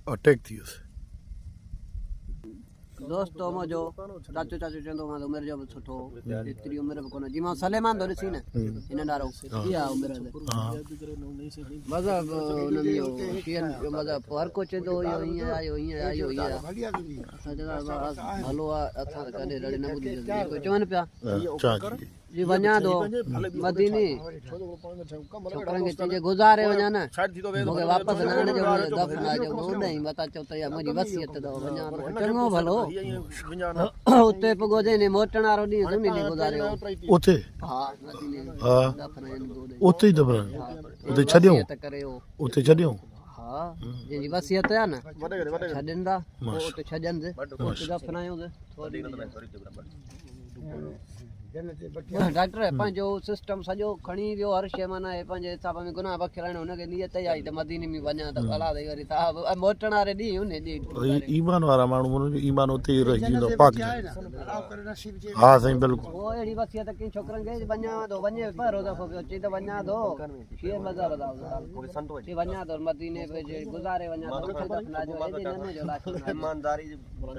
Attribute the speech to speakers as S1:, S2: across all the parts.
S1: attack थी उसे
S2: दोस्तो मुंहिंजो चाचो चाचो चवंदो मां उमिरि जो बि सुठो एतिरी उमिरि बि कोन्हे जीअं मां सलेमान थो ॾिसी न हिन ॾारो इहा उमिरि मज़हब हुननि जो शियनि जो मज़हब हर को चवंदो इहो हीअं आयो हीअं आयो हीअं असां चवंदा हलो आहे असां कॾहिं रड़े न ॿुधी चवनि पिया जी वञा थो मदीने छोकिरनि खे चइजे गुज़ारे वञा न मूंखे वापसि न आणिजो दफ़न आजो होॾां मता चओ त इहा मुंहिंजी वसियत अथव वञा चङो भलो उते पोइ गोजे मोटण वारो ॾींहुं सुनी ॾींहुं गुज़ारियो
S1: उते
S2: हा
S1: हा उते ई दफ़न उते छॾियऊं
S2: करे
S1: उते छॾियऊं
S2: हा जंहिंजी वसियत आहे न छॾनि था उते छॾनि उते दफ़नायूं डॉक्टर पंहिंजो सिस्टम सॼो खणी वियो हर शइ माना पंहिंजे हिसाब में गुनाह बख़िराइण हुनखे नियत ई आई त मदीने में वञा त भला अथई वरी तव्हां मोटण वारे ॾींहुं उन ॾींहुं
S1: ईमान वारा माण्हू हुननि जो ईमान उते ई रहिजी वेंदो पाक हा साईं बिल्कुलु
S2: उहो अहिड़ी वसियत कंहिं छोकिरनि खे वञा थो वञे पहिरियों दफ़ो पियो चई त वञा थो शीअ मज़हब चई वञा थो मदीने गुज़ारे वञा थो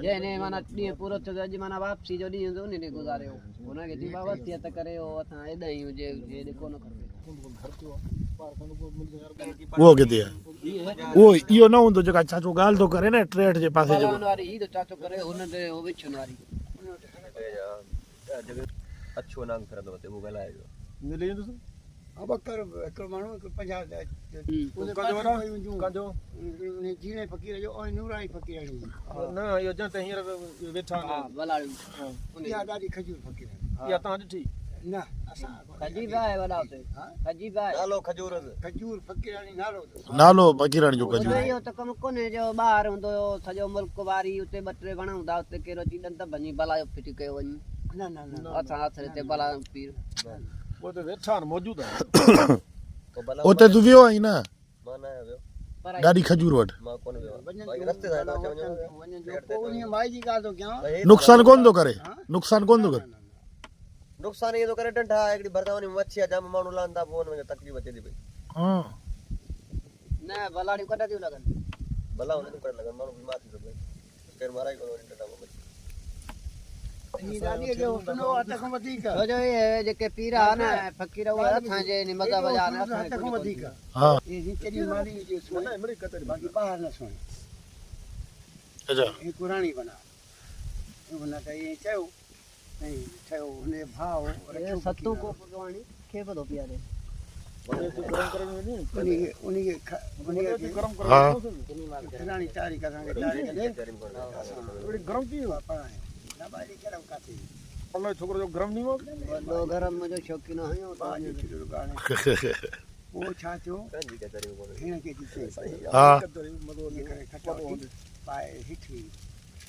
S2: जंहिं माना ॾींहुं पूरो थियो अॼु माना वापसी जो ॾींहुं उन ॾींहुं गुज़ारियो हुनखे चई वसियत करे असां हेॾा ई हुजे हेॾे कोन खपे
S1: उहो किथे आहे उहो इहो न हूंदो जेका चाचो ॻाल्हि थो करे न टेठ जे पासे जो
S2: वारी ही तो चाचो करे हुन ते हो विछन वारी
S3: अच्छो नांग करंदो ते वो ॻाल्हायो
S4: मिली वेंदो अब कर हिकिड़ो माण्हू 50 काजो जीने फ़कीर जो ऐं नूरानी फ़कीर जो न इहो जन त हींअर वेठा
S2: हा बलाड़ी
S4: इहा ॾाढी खजूर फ़कीर
S3: इहा तव्हां ॾिठी
S4: न असां
S2: खजीब आहे वॾा उते खजीब आहे
S3: नालो खजूर
S4: खजूर फ़कीरानी
S1: नालो फ़कीरानी जो खजूर
S2: इहो त कमु कोन्हे जो ॿाहिरि हूंदो हुयो सॼो मुल्क वारी उते ॿ टे वण हूंदा उते कहिड़ो अची ॾंद भञी भला फिटी कयो वञी
S4: न न न
S2: असां हथ हिते भला पीर
S3: वो तो वेठा मौजूद है
S1: उते तूं वियो आहीं न
S3: मां न आयो
S1: ॾाढी खजूर वटि
S3: मां कोन वियो भाई रस्ते सां
S4: वञण जो पोइ उन माई जी ॻाल्हि थो कयां
S1: नुक़सान कोन थो करे नुक़सान कोन थो करे
S3: नुक़सान ये तो करे डंडा हिकड़ी बरदावनी मच्छी जाम माण्हू लांदा पोइ हुन में तकलीफ़ अचे थी पई
S1: हा
S2: न बलाड़ी कॾहिं थियूं लॻनि
S3: भला हुन करे लॻन माण्हू बीमार थी थो पए केर माराई कोन डंडा मच्छी
S2: छो जो इहे जेके पीर आहे न फ़कीर उहे असांजे मज़हब जा न
S1: हा अच्छा
S4: पुराणी बना हुन त ईअं चयो ऐं ठहियो हुन भाउ
S2: सतू को पुरवाणी खे बि थो पीआरे
S4: पुराणी तारीख़ असांखे गरम थी वियो छोकिरो जो गरम नहीं
S2: वॾो गरम जो शौक़ीन आहियूं
S4: वो छा थियो हिन खे
S1: हा
S4: पाए हिठी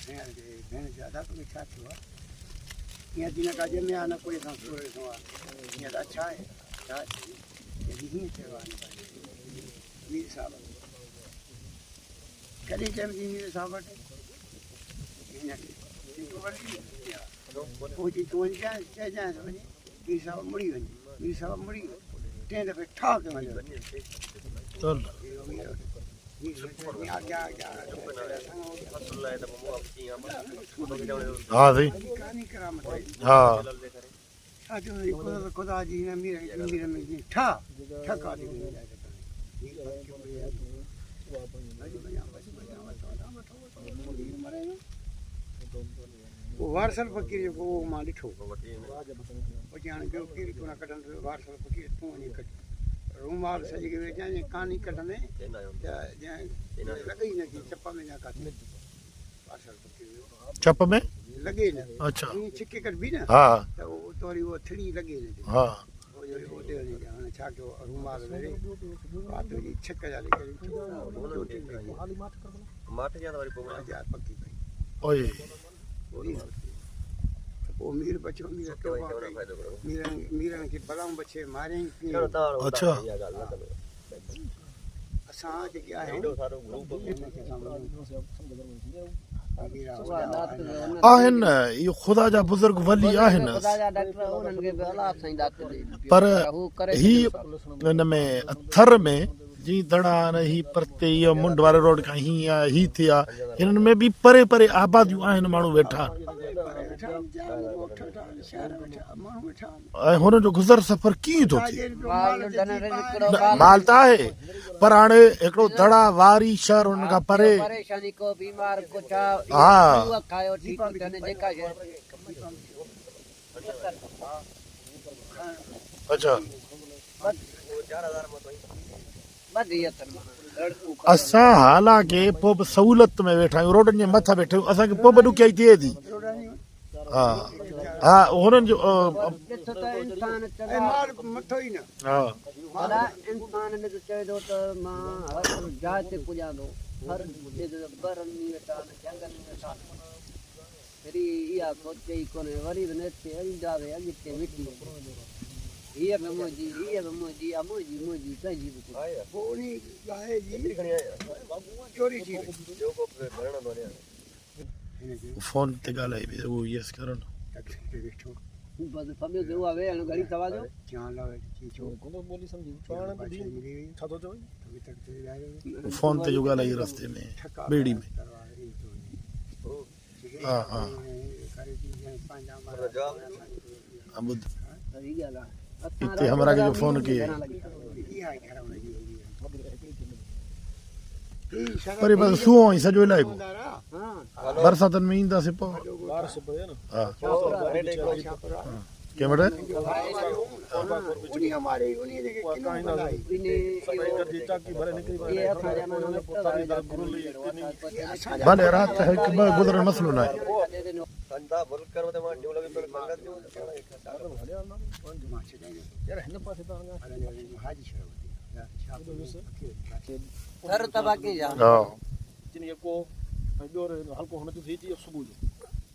S4: भेण जो दादा तोखे छा थियो आहे ईअं थी न का ॼमिया न कोई सां सूरे सां आहे ईअं त छा आहे छा हीअं चयो आहे मीर साहिब कॾहिं चइबी मीर साहिब वटि हिनखे पोइ तूं वञी चइजांइ वञी मीर साहिब मुड़ी वञी मीर साहिब मुड़ी टे दफ़े ठाक वञो
S1: हा साईं हा
S4: ख़ुदा जी हिन मीर में ठा ठका वारसल फ़कीर जो उहो मां ॾिठो पोइ हाणे ॿियो केरु कोन कढंदो वारसल फ़कीर तूं वञी कढ रूमाल सॼी खे वेचां कानी कढंदे लॻे ई न की चप में न काथे वारसल फ़कीर
S1: चप में
S4: लॻे न
S1: अच्छा
S4: ईअं छिके कढबी न
S1: हा
S4: त उहो वरी उहो थड़ी लॻे न
S1: हा
S4: ओॾे वञी हाणे छा कयो रूमाल वेड़े वात जी छिक जा
S3: माठ जा वरी पोइ
S4: पकी पई
S1: ओए
S4: पोइ मीर बचियो मीरनि खे बलाऊं बचे मारियईं
S1: अच्छा
S4: असां जेके
S1: आहिनि न इहो ख़ुदा जा बुज़ुर्ग वली आहिनि पर ही हिन में थर में जी दड़ा न ही परते इहो मुंड वारे रोड खां हीअं आहे ही थिया हिननि में बि परे परे आबादियूं आहिनि माण्हू वेठा ऐं हुननि जो गुज़र सफ़र कीअं थो थिए माल त आहे पर हाणे हिकिड़ो दड़ा वारी शहर हुन खां परे
S2: परेशानी को बीमार को छा
S1: हा
S2: खायो ठीक थने जेका शइ
S1: अच्छा
S2: वधी अथन
S1: असां हालांकि पोइ बि सहूलियत में वेठा आहियूं रोडनि जे मथां वेठा आहियूं असांखे पोइ बि ॾुखियाई थिए थी हा हा हुननि जो
S2: ॾिसो त इंसान
S4: ऐं मार मथो ई न
S1: हा
S2: भला इंसान ने तो चए थो त मां हर जाइ ते पुॼां थो हर बरनि में वेठा जंगल में वेठा वरी इहा सोचे ई कोन्हे वरी बि नथे ईंदा वे अॻिते मिटी हीअ बि मुंहिंजी हीअ बि मुंहिंजी आहे मुंहिंजी कंहिंजी बि कोन्हे
S4: पोइ उन गांइ जी चोरी थी वई
S1: फोन ते ॻाल्हाई पई उहो यस करो न
S4: तकलीफ़ वेठो
S2: बसि फबियो थियो आहे वेहण घड़ी सवा जो
S4: ध्यानु लाइ चीचो
S3: बोली समझी
S4: मिली वई
S3: छा थो चओ
S1: फोन ते जो ॻाल्हाई रस्ते में ॿेड़ी में हा हा ॿुध
S2: सही ॻाल्हि आहे
S1: हिते हमरा के जो फोन किए पर बस सुओ ई सॼो इलाइक़ो बरसातनि में ईंदासीं पोइ हा कंहिं वटि भले राति हिकु ॿ गुज़रण मसलो न आहे
S2: घर तबाकी जा
S1: हा
S3: हल्को हुन जो थी अची सुबुह जो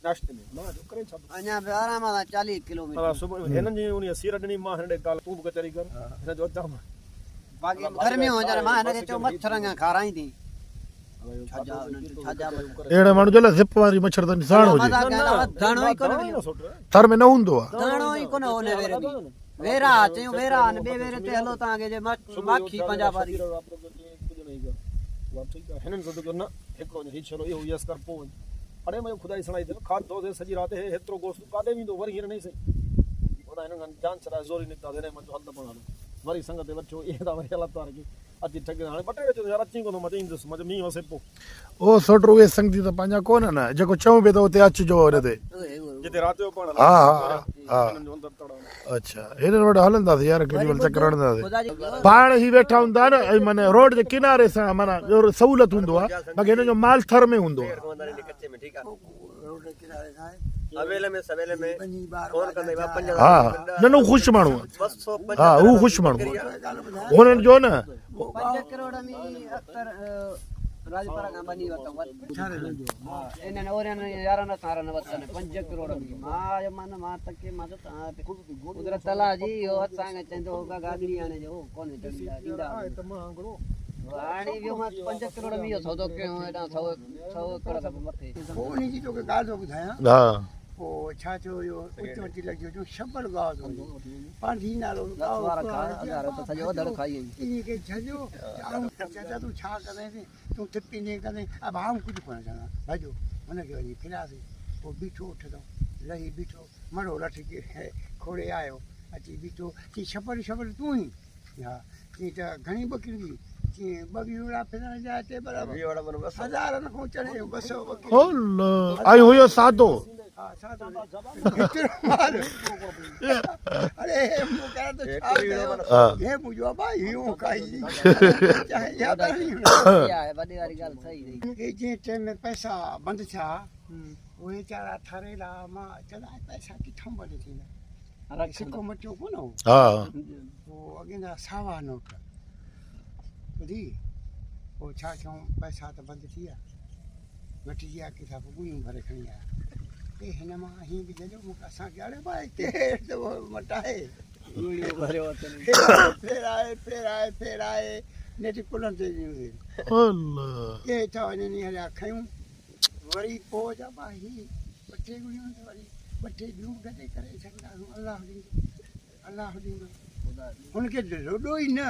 S3: नाश्ते में मां जो करे छा
S2: अञा बि आराम सां 40 किलोमीटर
S3: सुबुह हिननि जी उन सीर ॾिनी मां हिन ॾे काल तूं बि कचहरी कर हिन जो अचां
S2: बाक़ी गर्मी हुजण मां हिनखे चयो मच्छरनि खां खाराई थी
S1: अहिड़े माण्हू जो लाइ ज़िप वारी मच्छरदानी साण हुजे
S2: दाणो ई कोन
S1: थर में न हूंदो आहे
S2: दाणो ई कोन ओने वेरे में वेरा चयूं वेरा न ॿिए वेरे ते हलो तव्हांखे जे माखी पंजाब वारी
S3: हिननि सोचियो न हिकिड़ो ही छलो इहो यस कर पोइ वञ अड़े मुंहिंजो ख़ुदा जी सणाई थियो खाधो थिए सॼी राति हेतिरो गोश्त काॾे वेंदो वरी हींअर नहीं सही हुन हिननि खां जान छॾाए ज़ोरी निकिता हिन मुंहिंजो हल त पाण हलो वरी संगत ते वठो इहे था वरी हालत वार की अची ठॻ हाणे ॿ टे अचो यार अची कोन मां चईंदुसि मां मींहुं वसे पोइ
S1: ओ सोटो उहे संगती त पंहिंजा कोन न जेको चऊं पिए त उते अचिजो हिन ते
S3: जिते राति जो पाण
S1: हा हा हा
S3: हिननि जो अंदरि तड़ा
S1: अच्छा हिननि वटि हलंदासीं यार केॾी महिल चकर हणंदासीं
S2: ख़ुदा जी
S1: पाण ई वेठा हूंदा न ऐं माना रोड जे किनारे सां माना सहूलियत हूंदो आहे बाक़ी हिन जो माल थर में हूंदो आहे
S3: कच्चे में ठीकु आहे
S4: रोड जे किनारे सां
S3: अवेले में सवेले में
S4: पंजी बार
S3: फोन कंदे बा पंज
S1: हा न न हू ख़ुशि माण्हू आहे
S3: 205
S1: हा हू ख़ुशि माण्हू आहे हुननि जो न
S2: 5 करोड़ में अख्तर राजपारा खां बनी वरितो इन्हनि ओरनि यारनि सारनि वरितनि 5 करोड़ में मां मन मां तके मां त कुदरत ताला जी इहो असांखे चवंदो होगा गाॾी हाणे जो कोन्हे ॾींदा हाणे इहो मां 5 करोड़ में इहो सौदो कयो हेॾां 100 करोड़ खां मथे
S4: पोइ उन जी तोखे ॻाल्हि थो ॿुधायां
S1: हा
S4: पोइ छा थियो इहो उच वठी लॻियो जो शबल गांव थो पांधी नालो गांव
S2: सॼो अधड़ खाई
S4: इन खे छॾियो चाचा तूं छा करें तूं थिपींदे कंदे अब आऊं कुझु कोन चवंदा भॼो हुनखे वञी फिरियासीं पोइ बीठो उठंदो लही बीठो मरो लठ खोड़े आयो अची बीठो चई छपड़ छपड़ तूं ई हा चई त घणी ॿकरी चई 2 वीड़ा फिरण जा ते बराबरि 1000 खां चढ़े 200
S1: आई हुयो सादो
S4: अरे मुझे तो ये मुझे भाई यूं काई या
S2: है वॾी वारी ॻाल्हि सही
S4: ये जे टाइम में पैसा बंद था उहे चारा ठरेला मां चला पैसा किथां बंद थींदा सिक्को मटियो कोन
S1: हा
S4: पोइ अॻियां सावा नोट ॿुधी पोइ छा चऊं पैसा त बंदि थी विया घटिजी विया किथां पोइ ॻुयूं भरे खणी आया हिन मां हीअं बि जॾहिं मूंखे असांखे अड़े भाई मटाए फेराए नेठ कुलनि ते के था वञनि हलिया खयूं वरी पोइ जा भाई 2 टे गुड़ियूं वरी 2 टे ॿियूं गॾे करे सघंदासीं अलाह ॾींदो हुनखे रोॾो ई न